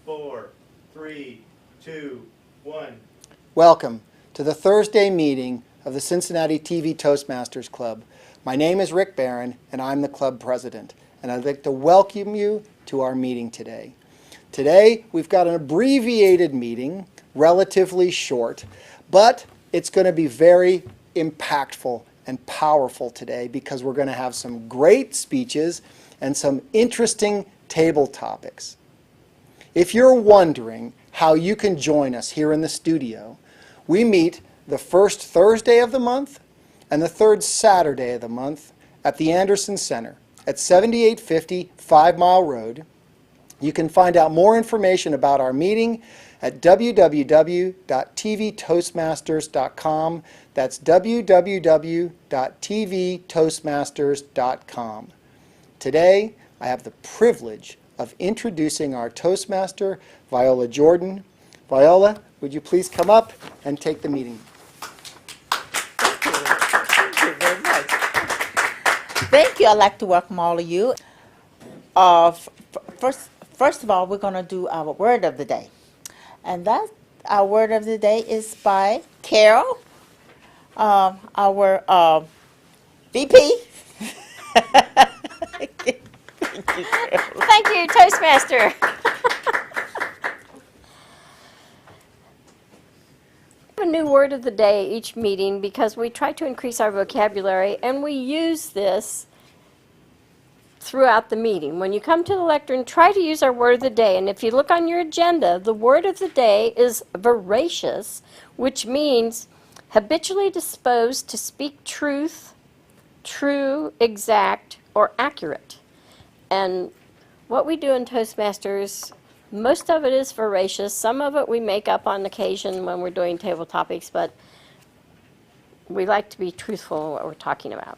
4, 3, 2, 1. Welcome to the Thursday meeting of the Cincinnati TV Toastmasters Club. My name is Rick Barron, and I'm the club president, and I'd like to welcome you to our meeting today. Today, we've got an abbreviated meeting, relatively short, but it's going to be very impactful and powerful today because we're going to have some great speeches and some interesting table topics. If you're wondering how you can join us here in the studio, we meet the first Thursday of the month and the third Saturday of the month at the Anderson Center at 7850 5 Mile Road. You can find out more information about our meeting at www.tvtoastmasters.com. That's www.tvtoastmasters.com. Today, I have the privilege of introducing our Toastmaster, Viola Jordan. Viola, would you please come up and take the meeting? Thank you very much. Thank you. I'd like to welcome all of you. First of all, we're going to do our word of the day. And our word of the day is by Carol, our VP. Thank you, Toastmaster. A new word of the day each meeting because we try to increase our vocabulary, and we use this throughout the meeting. When you come to the lectern, try to use our word of the day. And if you look on your agenda, the word of the day is veracious, which means habitually disposed to speak truth, true, exact, or accurate. And what we do in Toastmasters, most of it is veracious. Some of it we make up on occasion when we're doing table topics, but we like to be truthful in what we're talking about.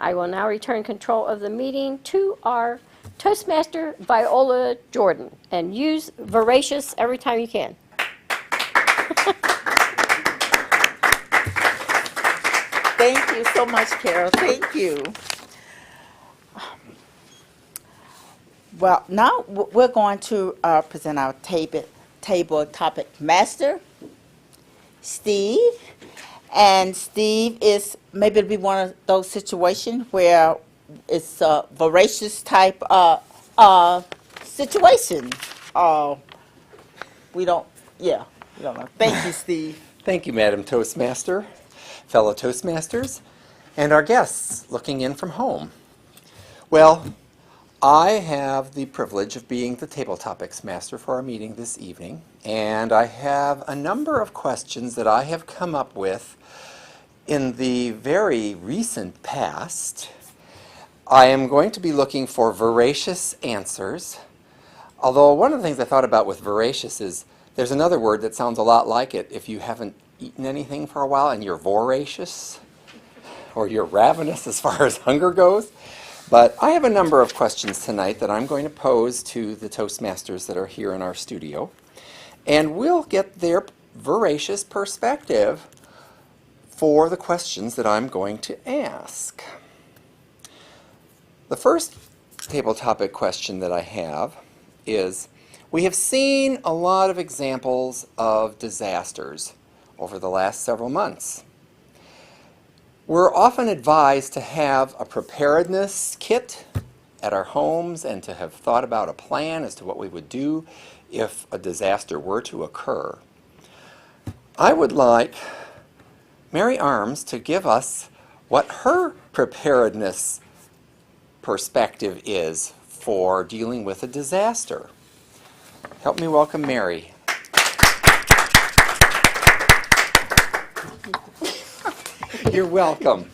I will now return control of the meeting to our Toastmaster, Viola Jordan, and use veracious every time you can. Thank you so much, Carol. Thank you. Well, now we're going to present our table topic master, Steve. And Steve is, maybe it'll be one of those situations where it's a voracious type situation. We don't know. Thank you, Steve. Thank you, Madam Toastmaster, fellow Toastmasters, and our guests looking in from home. Well, I have the privilege of being the Table Topics Master for our meeting this evening, and I have a number of questions that I have come up with in the very recent past. I am going to be looking for veracious answers, although one of the things I thought about with veracious is there's another word that sounds a lot like it if you haven't eaten anything for a while and you're voracious, or you're ravenous as far as hunger goes. But I have a number of questions tonight that I'm going to pose to the Toastmasters that are here in our studio, and we'll get their veracious perspective for the questions that I'm going to ask. The first table topic question that I have is, we have seen a lot of examples of disasters over the last several months. We're often advised to have a preparedness kit at our homes and to have thought about a plan as to what we would do if a disaster were to occur. I would like Mary Arms to give us what her preparedness perspective is for dealing with a disaster. Help me welcome Mary. You're welcome.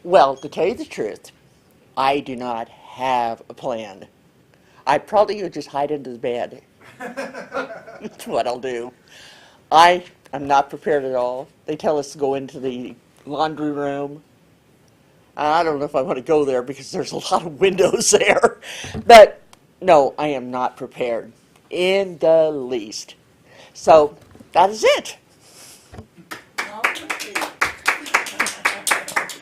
Well, to tell you the truth, I do not have a plan. I probably would just hide under the bed. That's what I'll do. I am not prepared at all. They tell us to go into the laundry room. I don't know if I want to go there because there's a lot of windows there. But no, I am not prepared in the least. So that is it.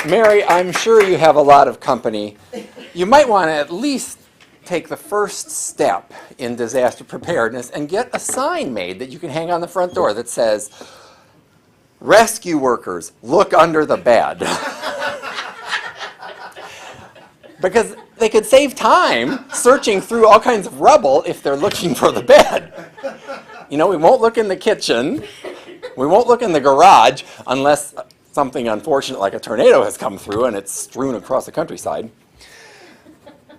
Mary, I'm sure you have a lot of company. You might want to at least take the first step in disaster preparedness and get a sign made that you can hang on the front door that says, "Rescue workers, look under the bed." Because they could save time searching through all kinds of rubble if they're looking for the bed. You know, we won't look in the kitchen. We won't look in the garage unless something unfortunate like a tornado has come through and it's strewn across the countryside.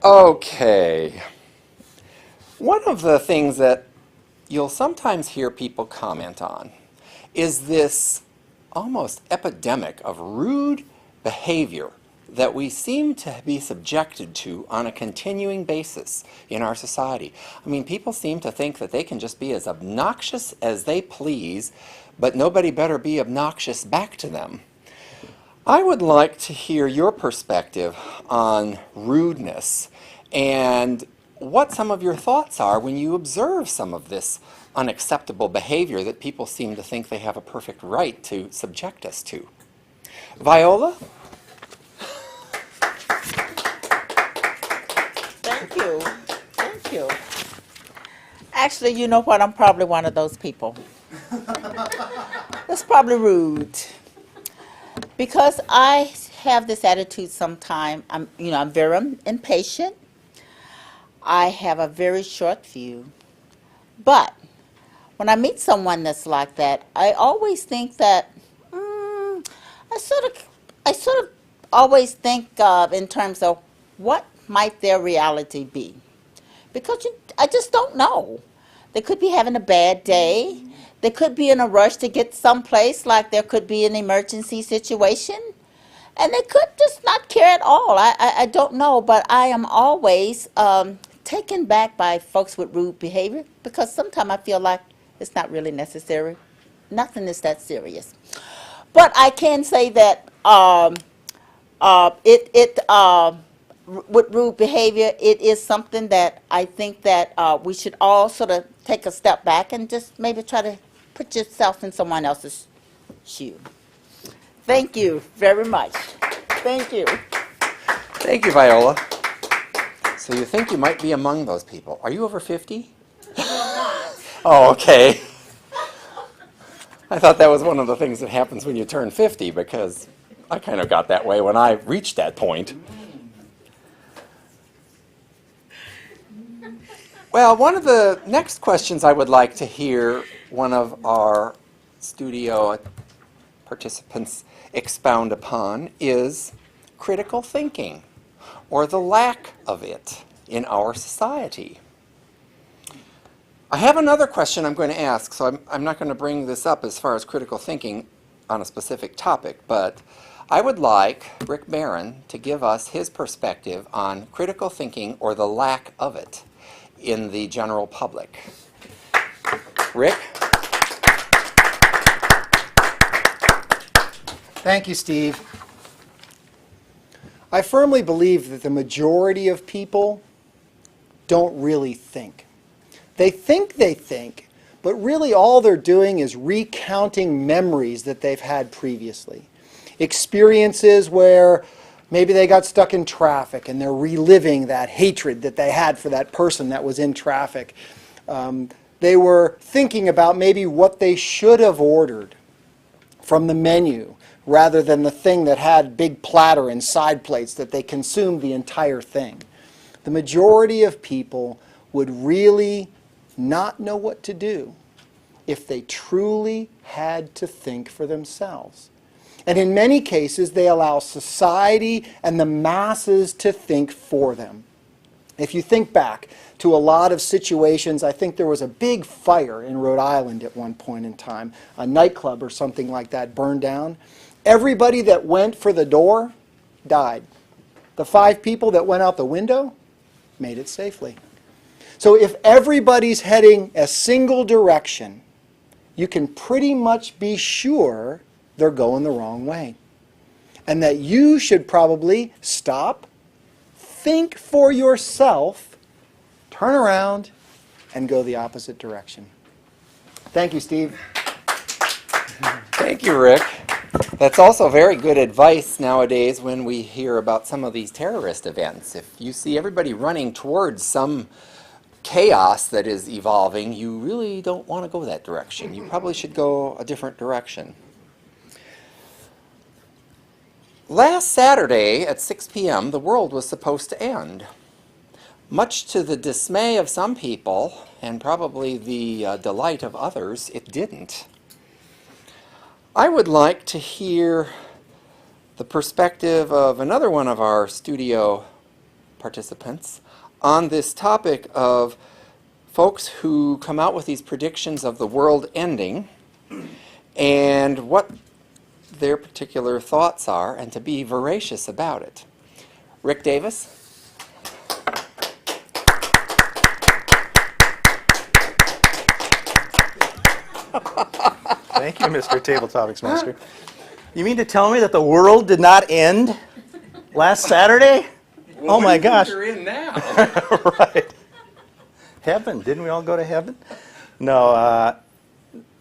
Okay. One of the things that you'll sometimes hear people comment on is this almost epidemic of rude behavior that we seem to be subjected to on a continuing basis in our society. I mean, people seem to think that they can just be as obnoxious as they please, but nobody better be obnoxious back to them. I would like to hear your perspective on rudeness and what some of your thoughts are when you observe some of this unacceptable behavior that people seem to think they have a perfect right to subject us to. Viola? Thank you. Thank you. Actually, you know what? I'm probably one of those people. That's probably rude. Because I have this attitude sometimes. I'm very impatient. I have a very short view. But when I meet someone that's like that, I always think that I sort of always think of in terms of what might their reality be. Because I just don't know. They could be having a bad day. They could be in a rush to get someplace, like there could be an emergency situation. And they could just not care at all. I don't know, but I am always taken back by folks with rude behavior because sometimes I feel like it's not really necessary. Nothing is that serious. But I can say that with rude behavior, it is something that I think that we should all sort of take a step back and just maybe try to put yourself in someone else's shoe. Thank you very much. Thank you. Thank you, Viola. So you think you might be among those people. Are you over 50? Oh, okay. I thought that was one of the things that happens when you turn 50 because I kind of got that way when I reached that point. Well, one of the next questions I would like to hear one of our studio participants expound upon is critical thinking, or the lack of it in our society. I have another question I'm going to ask, so I'm not going to bring this up as far as critical thinking on a specific topic, but I would like Rick Barron to give us his perspective on critical thinking, or the lack of it, in the general public. Rick? Thank you, Steve. I firmly believe that the majority of people don't really think. They think, but really all they're doing is recounting memories that they've had previously. Experiences where maybe they got stuck in traffic and they're reliving that hatred that they had for that person that was in traffic. They were thinking about maybe what they should have ordered from the menu rather than the thing that had big platter and side plates that they consumed the entire thing. The majority of people would really not know what to do if they truly had to think for themselves. And in many cases, they allow society and the masses to think for them. If you think back to a lot of situations, I think there was a big fire in Rhode Island at one point in time. A nightclub or something like that burned down. Everybody that went for the door died. The 5 people that went out the window made it safely. So if everybody's heading a single direction, you can pretty much be sure they're going the wrong way. And that you should probably stop, think for yourself, turn around, and go the opposite direction. Thank you, Steve. Thank you, Rick. That's also very good advice nowadays when we hear about some of these terrorist events. If you see everybody running towards some chaos that is evolving, you really don't want to go that direction. You probably should go a different direction. Last Saturday at 6 p.m., the world was supposed to end. Much to the dismay of some people, and probably the delight of others, it didn't. I would like to hear the perspective of another one of our studio participants on this topic of folks who come out with these predictions of the world ending and what their particular thoughts are, and to be voracious about it. Rick Davis? Thank you, Mr. Tabletopics Master. You mean to tell me that the world did not end last Saturday? Oh my gosh. You're in now. Right. Heaven. Didn't we all go to heaven? No,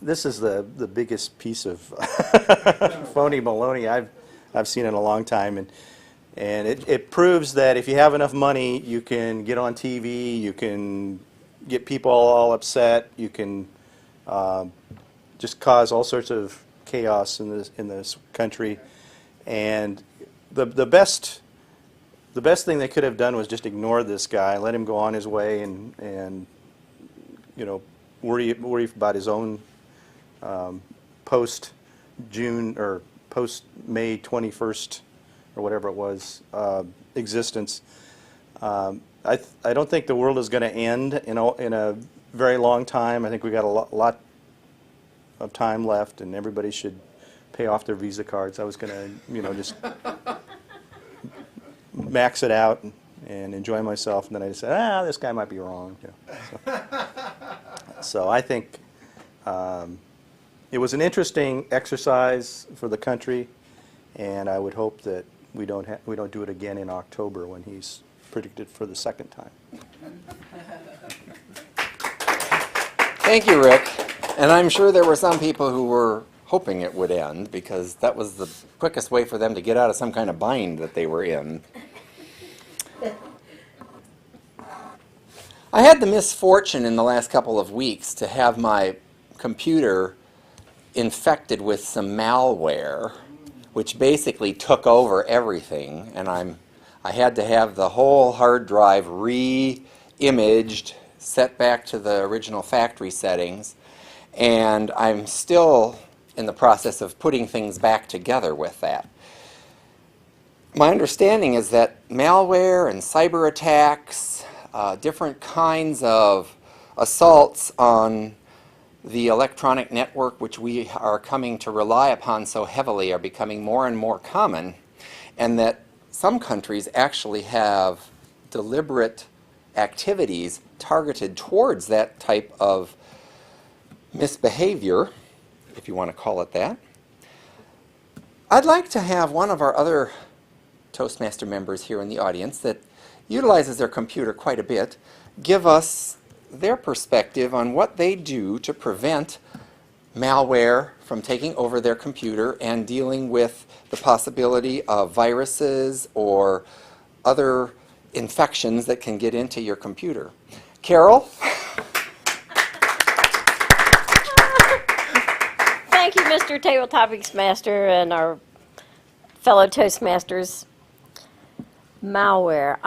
this is the biggest piece of phony baloney I've seen in a long time. And it proves that if you have enough money, you can get on TV, you can get people all upset, you can just cause all sorts of chaos in this country. And the best thing they could have done was just ignore this guy, let him go on his way, and you know, worry about his own post June or post May 21st or whatever it was existence. I don't think the world is going to end in a very long time. I think we got a lot of time left, and everybody should pay off their Visa cards. I was going to, just max it out and enjoy myself, and then I said, this guy might be wrong. So I think it was an interesting exercise for the country, and I would hope that we don't do it again in October when he's predicted for the second time. Thank you, Rick. And I'm sure there were some people who were hoping it would end, because that was the quickest way for them to get out of some kind of bind that they were in. I had the misfortune in the last couple of weeks to have my computer infected with some malware, which basically took over everything, and I had to have the whole hard drive re-imaged, set back to the original factory settings, and I'm still in the process of putting things back together with that. My understanding is that malware and cyber attacks, different kinds of assaults on the electronic network, which we are coming to rely upon so heavily, are becoming more and more common, and that some countries actually have deliberate activities targeted towards that type of misbehavior, if you want to call it that. I'd like to have one of our other Toastmaster members here in the audience that utilizes their computer quite a bit give us their perspective on what they do to prevent malware from taking over their computer and dealing with the possibility of viruses or other infections that can get into your computer. Carol? Thank you, Mr. Tabletopics Master and our fellow Toastmasters. Malware.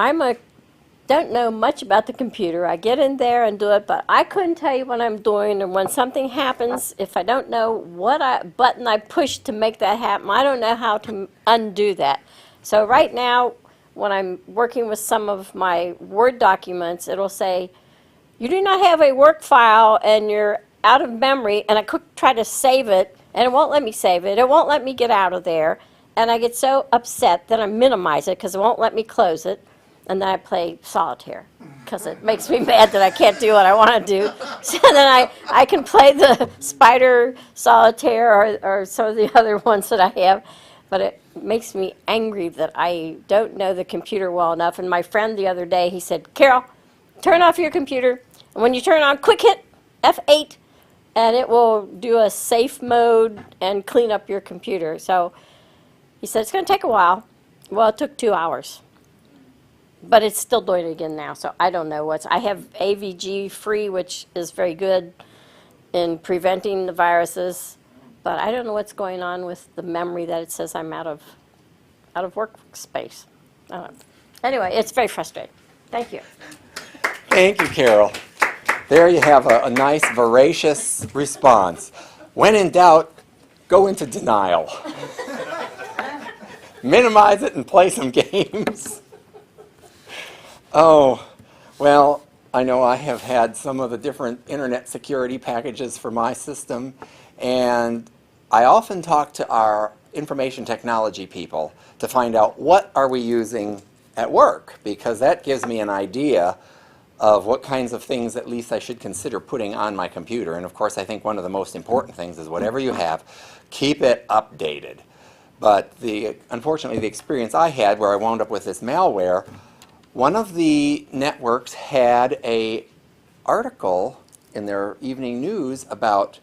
Don't know much about the computer. I get in there and do it, but I couldn't tell you what I'm doing, and when something happens, if I don't know what button I push to make that happen, I don't know how to undo that. So right now, when I'm working with some of my Word documents, it'll say, you do not have a work file and you're out of memory, and I could try to save it, and it won't let me save it. It won't let me get out of there, and I get so upset that I minimize it because it won't let me close it. And then I play solitaire because it makes me mad that I can't do what I want to do. So then I can play the spider solitaire or some of the other ones that I have. But it makes me angry that I don't know the computer well enough. And my friend the other day, he said, Carol, turn off your computer. And when you turn on, quick hit F8 and it will do a safe mode and clean up your computer. So he said it's going to take a while. Well, it took 2 hours. But it's still doing it again now, so I don't know what's. I have AVG free, which is very good in preventing the viruses, but I don't know what's going on with the memory that it says I'm out of workspace. I don't know. Anyway, it's very frustrating. Thank you. Thank you, Carol. There you have a nice, voracious response. When in doubt, go into denial. Minimize it and play some games. Oh, well, I know I have had some of the different internet security packages for my system, and I often talk to our information technology people to find out what are we using at work, because that gives me an idea of what kinds of things at least I should consider putting on my computer. And of course, I think one of the most important things is whatever you have, keep it updated. But unfortunately, the experience I had where I wound up with this malware, one of the networks had an article in their evening news about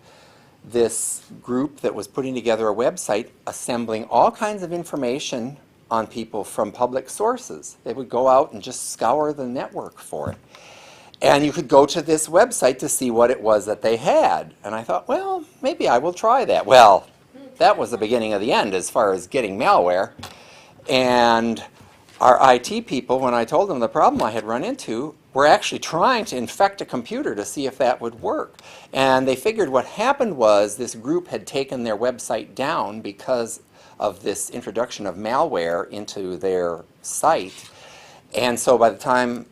this group that was putting together a website assembling all kinds of information on people from public sources. They would go out and just scour the network for it. And you could go to this website to see what it was that they had. And I thought, well, maybe I will try that. Well, that was the beginning of the end as far as getting malware. And our IT people, when I told them the problem I had run into, were actually trying to infect a computer to see if that would work. And they figured what happened was this group had taken their website down because of this introduction of malware into their site. And so by the time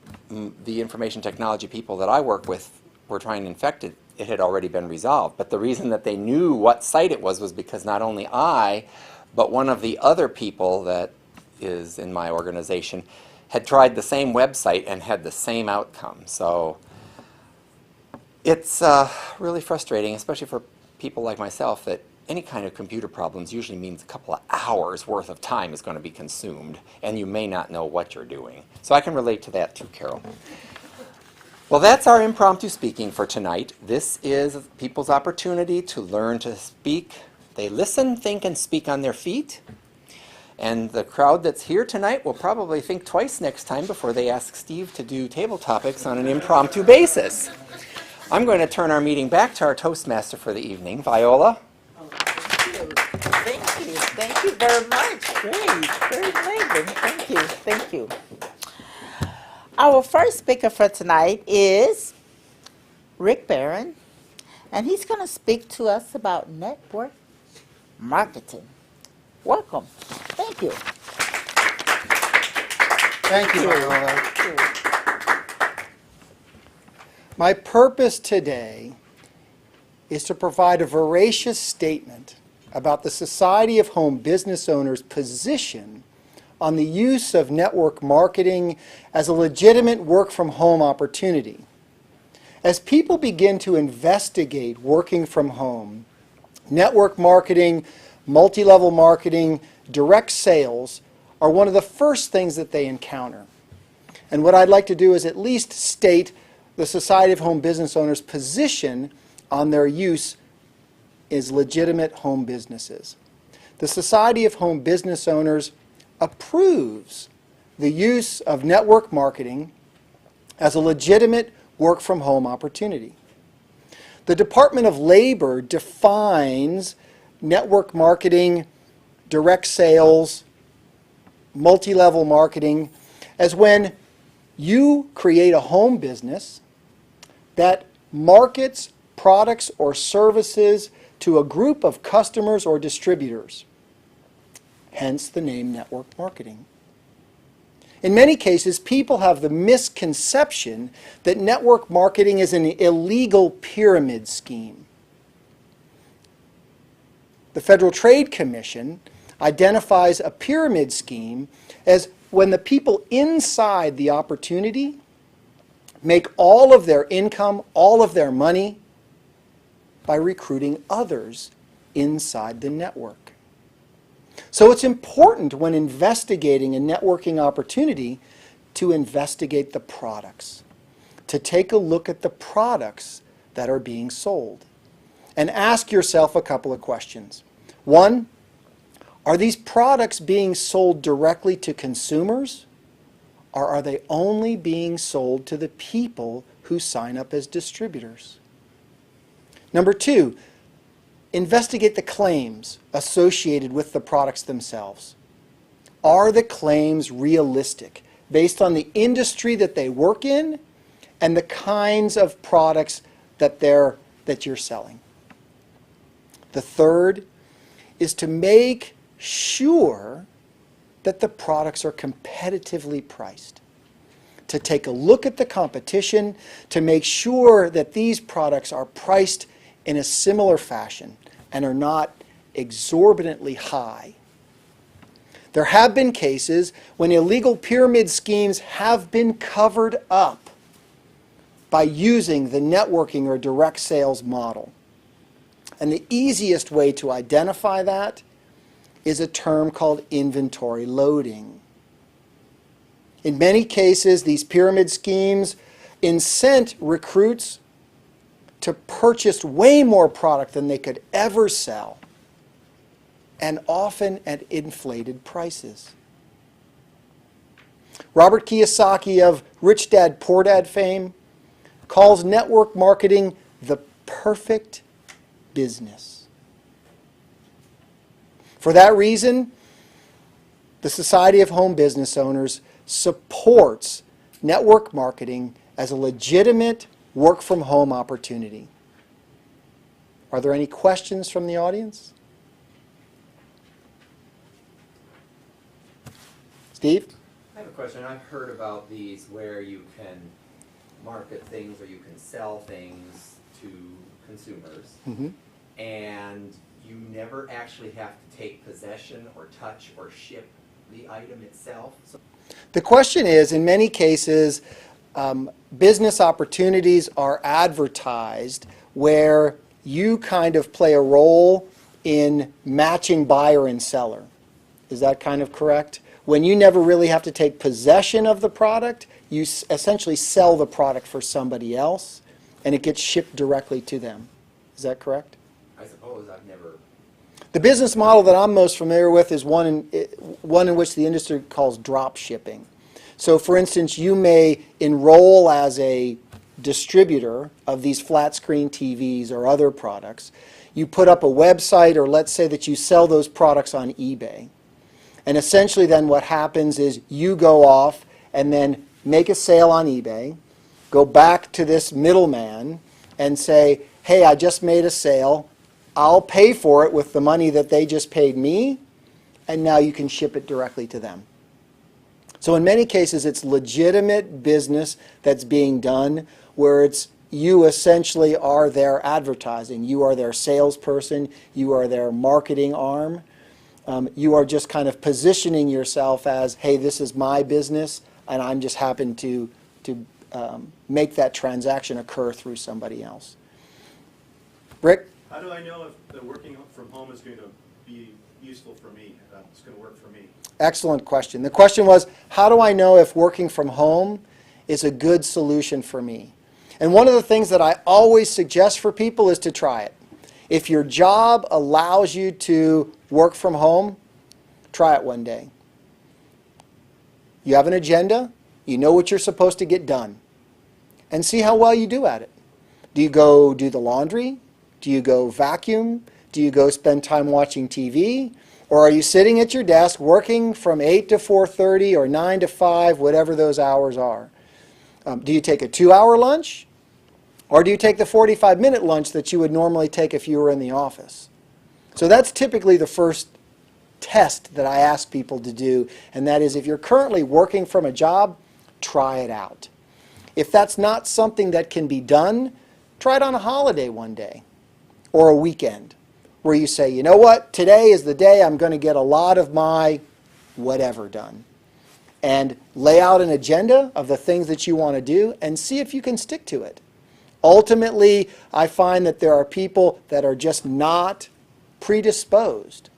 the information technology people that I work with were trying to infect it, it had already been resolved. But the reason that they knew what site it was because not only I, but one of the other people that is in my organization had tried the same website and had the same outcome. So it's really frustrating, especially for people like myself, that any kind of computer problems usually means a couple of hours worth of time is going to be consumed, and you may not know what you're doing. So I can relate to that too, Carol. Well, that's our impromptu speaking for tonight. This is people's opportunity to learn to speak. They listen, think, and speak on their feet. And the crowd that's here tonight will probably think twice next time before they ask Steve to do table topics on an impromptu basis. I'm going to turn our meeting back to our Toastmaster for the evening, Viola. Thank you. Thank you very much. Great. Very amazing. Thank you. Thank you. Our first speaker for tonight is Rick Barron, and he's going to speak to us about network marketing. Welcome. Thank you. Thank you, Viola. My purpose today is to provide a veracious statement about the Society of Home Business Owners' position on the use of network marketing as a legitimate work-from-home opportunity. As people begin to investigate working from home, network marketing, multi-level marketing, direct sales are one of the first things that they encounter. And what I'd like to do is at least state the Society of Home Business Owners' position on their use as legitimate home businesses. The Society of Home Business Owners approves the use of network marketing as a legitimate work-from-home opportunity. The Department of Labor defines network marketing, direct sales, multi-level marketing as when you create a home business that markets products or services to a group of customers or distributors, hence the name network marketing. In many cases, people have the misconception that network marketing is an illegal pyramid scheme. The Federal Trade Commission identifies a pyramid scheme as when the people inside the opportunity make all of their income, all of their money, by recruiting others inside the network. So it's important when investigating a networking opportunity to investigate the products, to take a look at the products that are being sold. and ask yourself a couple of questions. One, are these products being sold directly to consumers, or are they only being sold to the people who sign up as distributors? Number two, investigate the claims associated with the products themselves. Are the claims realistic based on the industry that they work in and the kinds of products that you're selling? The third is to make sure that the products are competitively priced. To take a look at the competition, to make sure that these products are priced in a similar fashion and are not exorbitantly high. There have been cases when illegal pyramid schemes have been covered up by using the networking or direct sales model. And the easiest way to identify that is a term called inventory loading. In many cases, these pyramid schemes incent recruits to purchase way more product than they could ever sell, and often at inflated prices. Robert Kiyosaki of Rich Dad Poor Dad fame calls network marketing the perfect business. For that reason, the Society of Home Business Owners supports network marketing as a legitimate work-from-home opportunity. Are there any questions from the audience? Steve? I have a question. I've heard about these where you can market things or you can sell things to consumers, and you never actually have to take possession or touch or ship the item itself. The question is, in many cases, business opportunities are advertised where you kind of play a role in matching buyer and seller. Is that kind of correct? When you never really have to take possession of the product, you essentially sell the product for somebody else, and it gets shipped directly to them. Is that correct? I suppose. I've never... The business model that I'm most familiar with is one in which the industry calls drop shipping. So for instance, you may enroll as a distributor of these flat screen TVs or other products. You put up a website, or let's say that you sell those products on eBay. And essentially then what happens is you go off and then make a sale on eBay, go back to this middleman and say, hey, I just made a sale. I'll pay for it with the money that they just paid me, and now you can ship it directly to them. So in many cases, it's legitimate business that's being done where you essentially are their advertising. You are their salesperson. You are their marketing arm. You are just kind of positioning yourself as, hey, this is my business, and I'm just happen to make that transaction occur through somebody else. Rick? How do I know if the working from home is going to be useful for me? It's going to work for me. Excellent question. The question was, how do I know if working from home is a good solution for me? And one of the things that I always suggest for people is to try it. If your job allows you to work from home, try it one day. You have an agenda, you know what you're supposed to get done, and see how well you do at it. Do you go do the laundry? Do you go vacuum? Do you go spend time watching TV? Or are you sitting at your desk working from 8 to 4:30 or 9 to 5, whatever those hours are? Do you take a 2-hour lunch? Or do you take the 45-minute lunch that you would normally take if you were in the office? So that's typically the first test that I ask people to do, and that is if you're currently working from a job, try it out. If that's not something that can be done, try it on a holiday one day or a weekend where you say, you know what, today is the day I'm going to get a lot of my whatever done. And lay out an agenda of the things that you want to do and see if you can stick to it. Ultimately, I find that there are people that are just not predisposed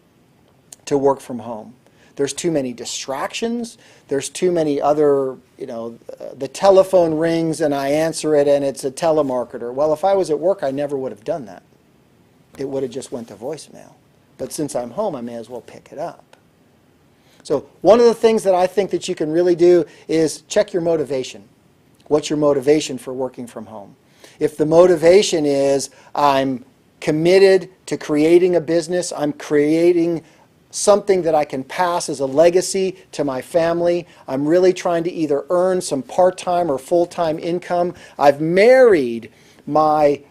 to work from home. There's too many distractions. There's too many other, the telephone rings and I answer it and it's a telemarketer. Well, if I was at work, I never would have done that. it would have just went to voicemail. But since I'm home, I may as well pick it up. So one of the things that I think that you can really do is check your motivation. What's your motivation for working from home? If the motivation is I'm committed to creating a business, I'm creating something that I can pass as a legacy to my family, I'm really trying to either earn some part-time or full-time income, I've married my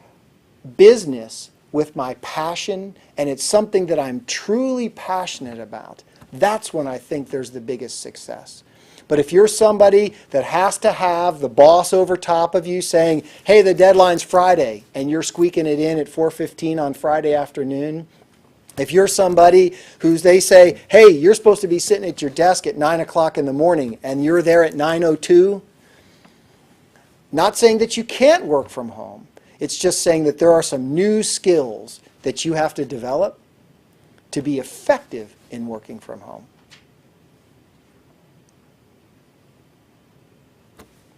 business with my passion, and it's something that I'm truly passionate about, that's when I think there's the biggest success. But if you're somebody that has to have the boss over top of you saying, hey, the deadline's Friday, and you're squeaking it in at 4:15 on Friday afternoon, if you're somebody they say, hey, you're supposed to be sitting at your desk at 9 o'clock in the morning, and you're there at 9:02, not saying that you can't work from home. It's just saying that there are some new skills that you have to develop to be effective in working from home.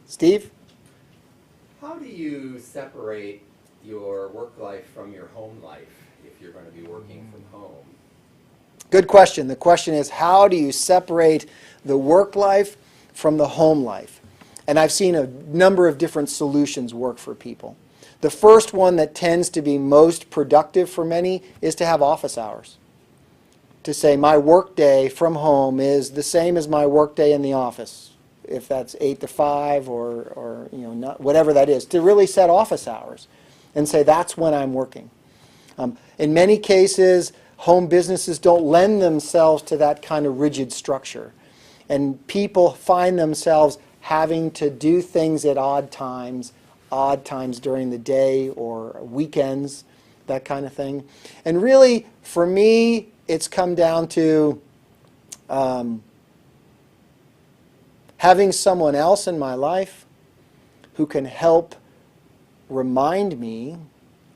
Steve? How do you separate your work life from your home life if you're going to be working from home? Good question. The question is, how do you separate the work life from the home life? And I've seen a number of different solutions work for people. The first one that tends to be most productive for many is to have office hours. To say my work day from home is the same as my work day in the office, if that's 8 to 5 or not, whatever that is, to really set office hours and say that's when I'm working. In many cases, home businesses don't lend themselves to that kind of rigid structure. And people find themselves having to do things at odd times during the day or weekends, that kind of thing. And really, for me, it's come down to having someone else in my life who can help remind me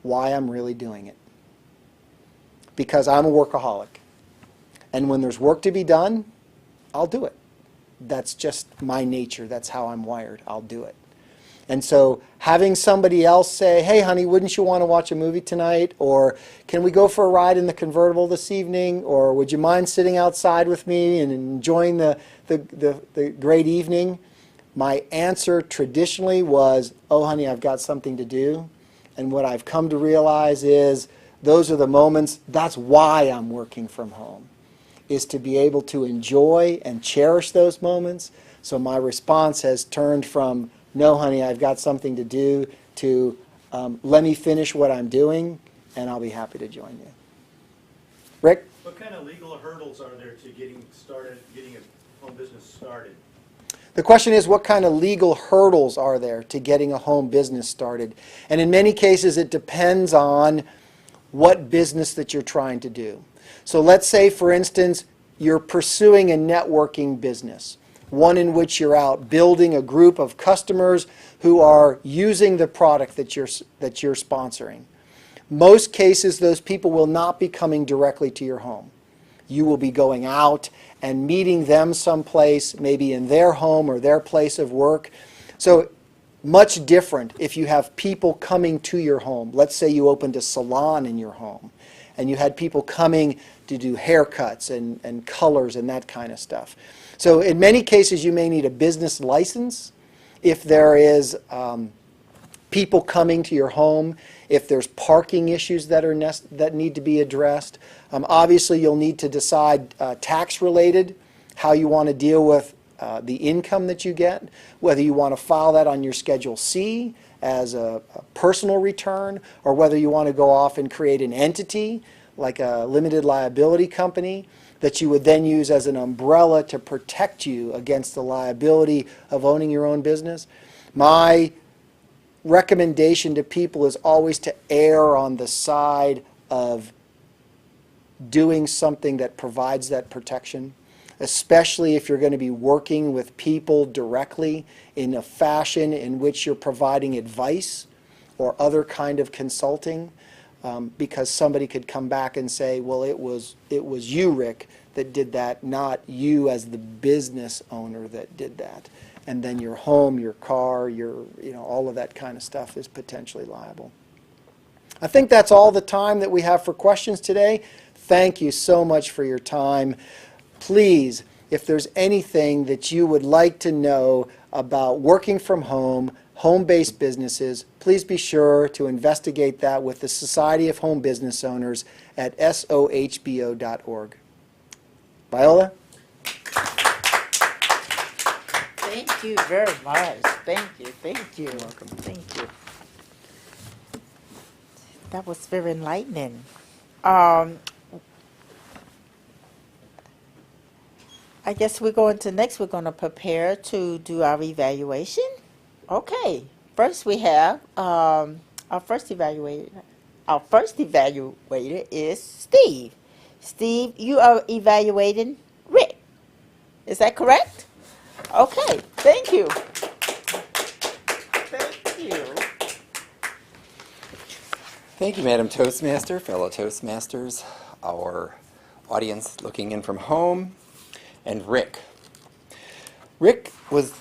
why I'm really doing it. Because I'm a workaholic. And when there's work to be done, I'll do it. That's just my nature. That's how I'm wired. I'll do it. And so having somebody else say, hey, honey, wouldn't you want to watch a movie tonight? Or can we go for a ride in the convertible this evening? Or would you mind sitting outside with me and enjoying the great evening? My answer traditionally was, oh, honey, I've got something to do. And what I've come to realize is those are the moments, that's why I'm working from home, is to be able to enjoy and cherish those moments. So my response has turned from, no, honey, I've got something to do, to let me finish what I'm doing, and I'll be happy to join you. Rick? What kind of legal hurdles are there to getting a home business started? The question is, what kind of legal hurdles are there to getting a home business started? And in many cases, it depends on what business that you're trying to do. So let's say, for instance, you're pursuing a networking business, one in which you're out building a group of customers who are using the product that you're sponsoring. Most cases, those people will not be coming directly to your home. You will be going out and meeting them someplace, maybe in their home or their place of work. So much different if you have people coming to your home. Let's say you opened a salon in your home and you had people coming to do haircuts and colors and that kind of stuff. So in many cases, you may need a business license if there is people coming to your home, if there's parking issues that need to be addressed. Obviously, you'll need to decide tax-related, how you want to deal with the income that you get, whether you want to file that on your Schedule C as a personal return, or whether you want to go off and create an entity, like a limited liability company, that you would then use as an umbrella to protect you against the liability of owning your own business. My recommendation to people is always to err on the side of doing something that provides that protection, especially if you're going to be working with people directly in a fashion in which you're providing advice or other kind of consulting. Because somebody could come back and say, well, it was you, Rick, that did that, not you as the business owner that did that. And then your home, your car, all of that kind of stuff is potentially liable. I think that's all the time that we have for questions today. Thank you so much for your time. Please, if there's anything that you would like to know about working from home, home-based businesses, please be sure to investigate that with the Society of Home Business Owners at sohbo.org. Viola? Thank you very much. Thank you. Thank you. You're welcome. Thank you. That was very enlightening. I guess we're going to prepare to do our evaluation. Okay. First we have our first evaluator. Our first evaluator is Steve. Steve, you are evaluating Rick. Is that correct? Okay. Thank you. Thank you. Thank you, Madam Toastmaster, fellow Toastmasters, our audience looking in from home, and Rick. Rick was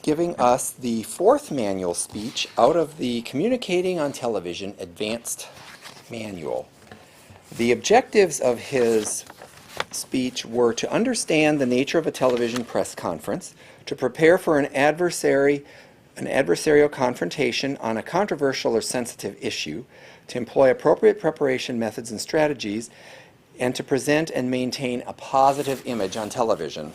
giving us the fourth manual speech out of the Communicating on Television Advanced Manual. The objectives of his speech were to understand the nature of a television press conference, to prepare for an adversarial confrontation on a controversial or sensitive issue, to employ appropriate preparation methods and strategies, and to present and maintain a positive image on television.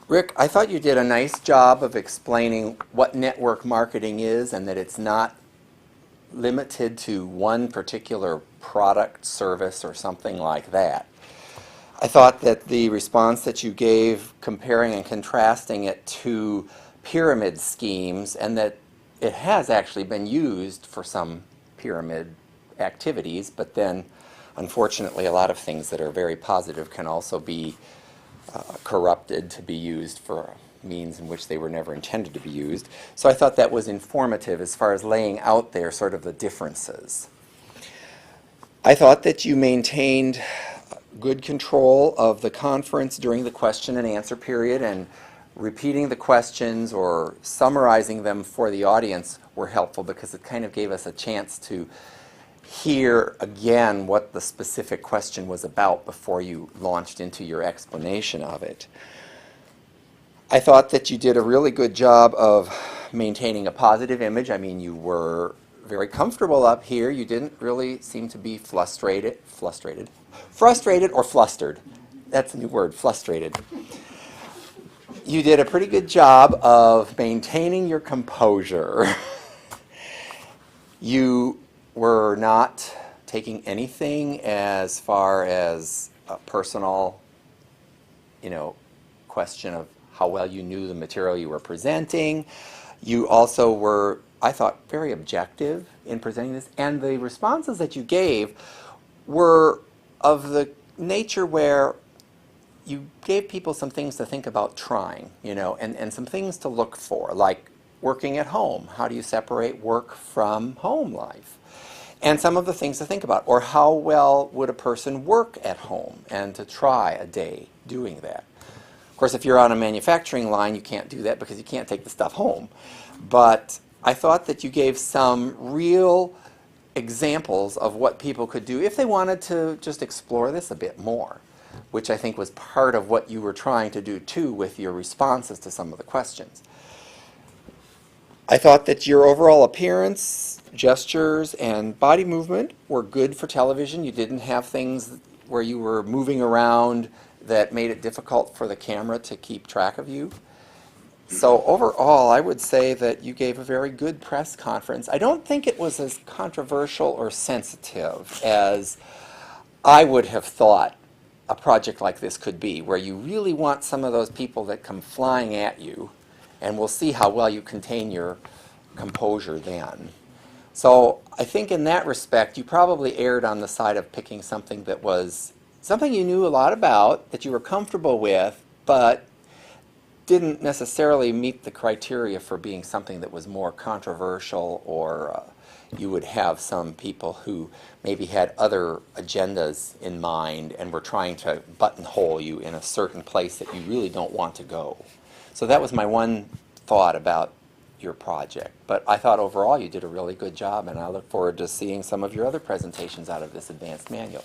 Rick, I thought you did a nice job of explaining what network marketing is and that it's not limited to one particular product, service, or something like that. I thought that the response that you gave, comparing and contrasting it to pyramid schemes, and that it has actually been used for some pyramid activities, but then unfortunately a lot of things that are very positive can also be corrupted to be used for means in which they were never intended to be used. So I thought that was informative as far as laying out there sort of the differences. I thought that you maintained good control of the conference during the question and answer period, and repeating the questions or summarizing them for the audience were helpful because it kind of gave us a chance to hear again what the specific question was about before you launched into your explanation of it. I thought that you did a really good job of maintaining a positive image. I mean, you were very comfortable up here. You didn't really seem to be frustrated or flustered. That's a new word, frustrated. You did a pretty good job of maintaining your composure. You were not taking anything as far as a personal, question of how well you knew the material you were presenting. You also were, I thought, very objective in presenting this, and the responses that you gave were of the nature where you gave people some things to think about trying, and some things to look for, like working at home. How do you separate work from home life? And some of the things to think about, or how well would a person work at home, and to try a day doing that. Of course, if you're on a manufacturing line, you can't do that because you can't take the stuff home. But I thought that you gave some real examples of what people could do if they wanted to just explore this a bit more, which I think was part of what you were trying to do too with your responses to some of the questions. I thought that your overall appearance, gestures, and body movement were good for television. You didn't have things where you were moving around that made it difficult for the camera to keep track of you. So overall, I would say that you gave a very good press conference. I don't think it was as controversial or sensitive as I would have thought a project like this could be, where you really want some of those people that come flying at you, and we'll see how well you contain your composure then. So I think in that respect, you probably erred on the side of picking something that was something you knew a lot about, that you were comfortable with, but didn't necessarily meet the criteria for being something that was more controversial, or you would have some people who maybe had other agendas in mind and were trying to buttonhole you in a certain place that you really don't want to go. So that was my one thought about your project. But I thought overall you did a really good job, and I look forward to seeing some of your other presentations out of this advanced manual.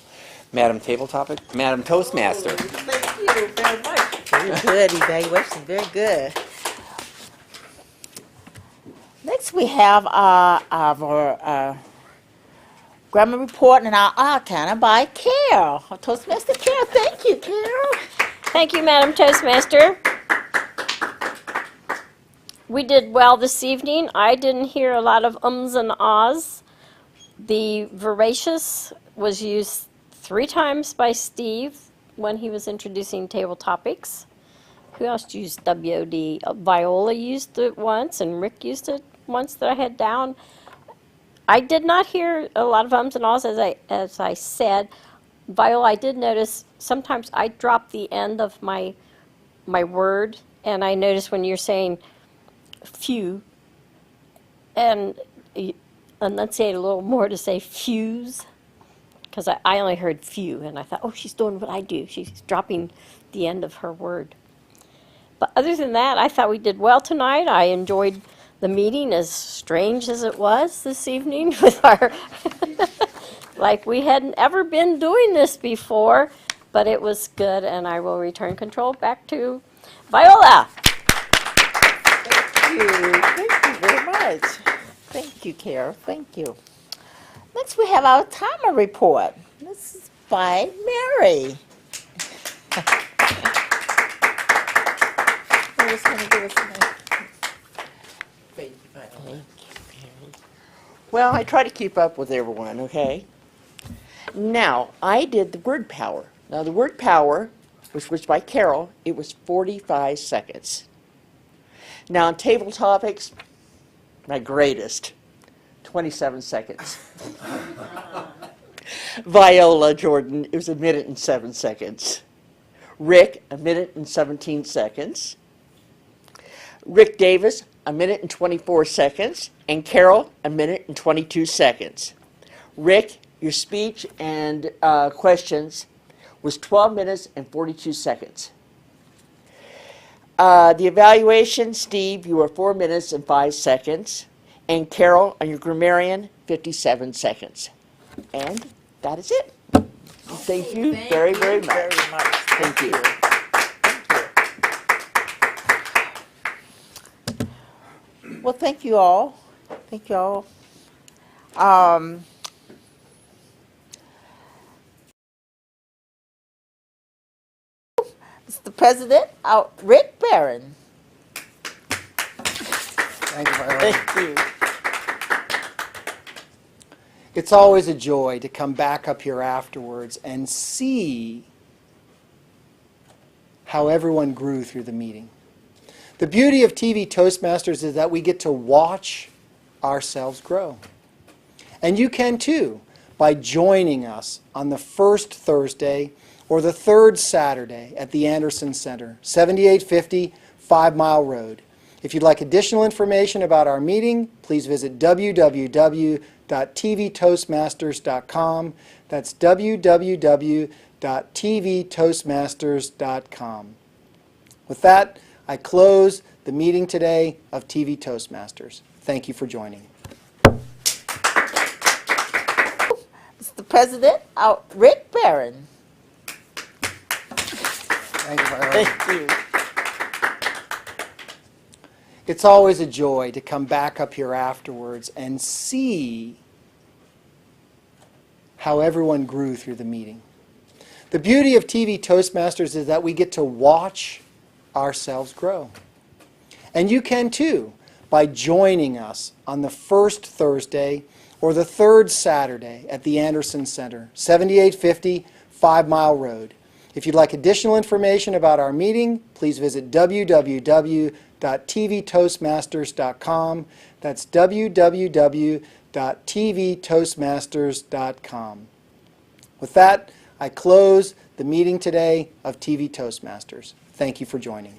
Madam Tabletopic, Madam Toastmaster. Thank you very much. Very good evaluation, very good. Next we have our grammar report and our outline by Carol. Toastmaster Carol, thank you, Carol. Thank you, Madam Toastmaster. We did well this evening. I didn't hear a lot of ums and ahs. The voracious was used 3 times by Steve when he was introducing table topics. Who else used WOD? Viola used it once, and Rick used it once that I had down. I did not hear a lot of ums and ahs, as I said. Viola, I did notice sometimes I drop the end of my word, and I notice when you're saying few, and enunciate a little more to say fuse, because I only heard few, and I thought, oh, she's doing what I do. She's dropping the end of her word. But other than that, I thought we did well tonight. I enjoyed the meeting, as strange as it was this evening with our, like we hadn't ever been doing this before, but it was good, and I will return control back to Viola. Thank you very much. Thank you, Carol. Thank you. Next, we have our timer report. This is by Mary. Who's going to give us Thank you, Mary. Well, I try to keep up with everyone, okay? Now, I did the word power. Now, the word power, which was by Carol, it was 45 seconds. Now, on table topics, my greatest, 27 seconds. Viola Jordan, it was 1 minute and 7 seconds. Rick, 1 minute and 17 seconds. Rick Davis, 1 minute and 24 seconds. And Carol, 1 minute and 22 seconds. Rick, your speech and questions was 12 minutes and 42 seconds. The evaluation, Steve, you were 4 minutes and 5 seconds. And Carol, on your grammarian, 57 seconds. And that is it. Thank you very, very much. Thank you. Well, thank you all. Thank you all. Mr. President, Rick Barron. Thank you, Viola. Thank you. It's always a joy to come back up here afterwards and see how everyone grew through the meeting. The beauty of TV Toastmasters is that we get to watch ourselves grow. And you can too by joining us on the first Thursday or the third Saturday at the Anderson Center, 7850 5 Mile Road. If you'd like additional information about our meeting, please visit www.tvtoastmasters.com. That's www.tvtoastmasters.com. With that, I close the meeting today of TV Toastmasters. Thank you for joining. Mr. President, Rick Barron. Thank you, Viola. Thank you. It's always a joy to come back up here afterwards and see how everyone grew through the meeting. The beauty of TV Toastmasters is that we get to watch ourselves grow. And you can too by joining us on the first Thursday or the third Saturday at the Anderson Center, 7850 5 Mile Road. If you'd like additional information about our meeting, please visit www.tvtoastmasters.com. That's www.tvtoastmasters.com. With that, I close the meeting today of TV Toastmasters. Thank you for joining.